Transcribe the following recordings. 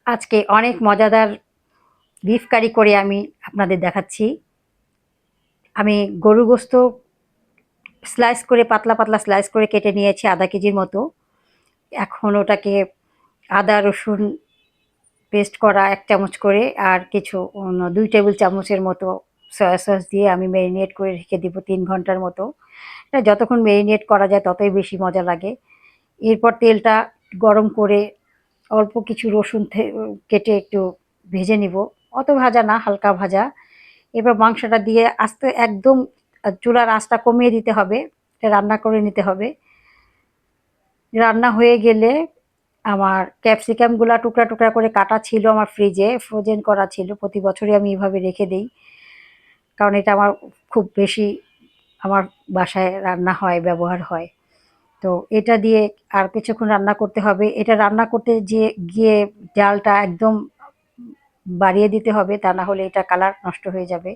আজকে অনেক মজাদার বিফ কারি করে আমি আপনাদের দেখাচ্ছি। আমি গরু গোস্ত স্লাইস করে পাতলা পাতলা স্লাইস করে কেটে নিয়েছি আধা কেজির মতো। এখন ওটাকে আদা রসুন পেস্ট করা ১ চামচ করে আর কিছু ২ টেবিল চামচের মতো সয়া সস দিয়ে আমি মেরিনেট করে রেখে দিব ৩ ঘন্টার মতো। এটা যতক্ষণ মেরিনেট করা যায় ততই বেশি মজা লাগে। এরপর তেলটা গরম করে অল্প কিছু রসুন কেটে একটু ভেজে নিব। অত ভাজা না, হালকা ভাজা। এবার মাংসটা দিয়ে আস্তে একদম চুলার আঁচটা কমিয়ে দিতে হবে। এটা রান্না করে নিতে হবে। রান্না হয়ে গেলে আমার ক্যাপসিকামগুলা টুকরা টুকরা করে কাটা ছিল আমার ফ্রিজে, ফ্রোজেন করা ছিল। প্রতি বছরই আমি এভাবে রেখে দেই। কারণ এটা আমার খুব বেশি আমার বাসায় রান্না হয়, ব্যবহার হয়। তো এটা দিয়ে আর কিছুক্ষণ রান্না করতে হবে। এটা রান্না করতে গিয়ে জালটা একদম বাড়িয়ে দিতে হবে, তা না হলে এটা কালার নষ্ট হয়ে যাবে।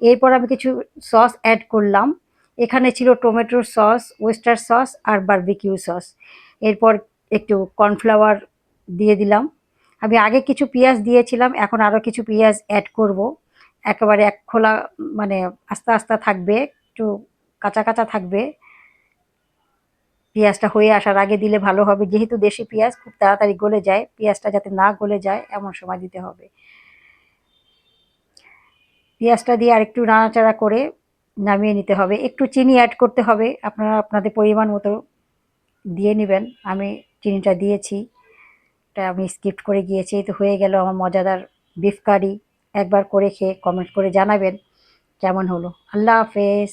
এরপর আমি কিছু সস অ্যাড করলাম। এখানে ছিল টমেটোর সস, ওয়েস্টার সস আর বারবিকিউ সস। এরপর একটু কর্নফ্লাওয়ার দিয়ে দিলাম। আমি আগে কিছু পেঁয়াজ দিয়েছিলাম, এখন আরও কিছু পেঁয়াজ অ্যাড করব। একেবারে এক খোলা মানে আস্তা আস্তা থাকবে, একটু কাঁচা কাঁচা থাকবে। পেঁয়াজটা হয়ে আসার আগে দিলে ভালো হবে, যেহেতু দেশি পেঁয়াজ খুব তাড়াতাড়ি গলে যায়। পেঁয়াজটা যাতে না গলে যায় এমন সময় দিতে হবে। পেঁয়াজটা দিয়ে আরেকটু নাড়াচাড়া করে নামিয়ে নিতে হবে। একটু চিনি অ্যাড করতে হবে, আপনারা আপনাদের পরিমাণ মতো দিয়ে নেবেন। আমি চিনিটা দিয়েছি, এটা আমি স্কিপ করে গিয়েছি। তো হয়ে গেল আমার মজাদার বিফ কারি। একবার করে খেয়ে কমেন্ট করে জানাবেন কেমন হলো। আল্লাহ হাফেজ।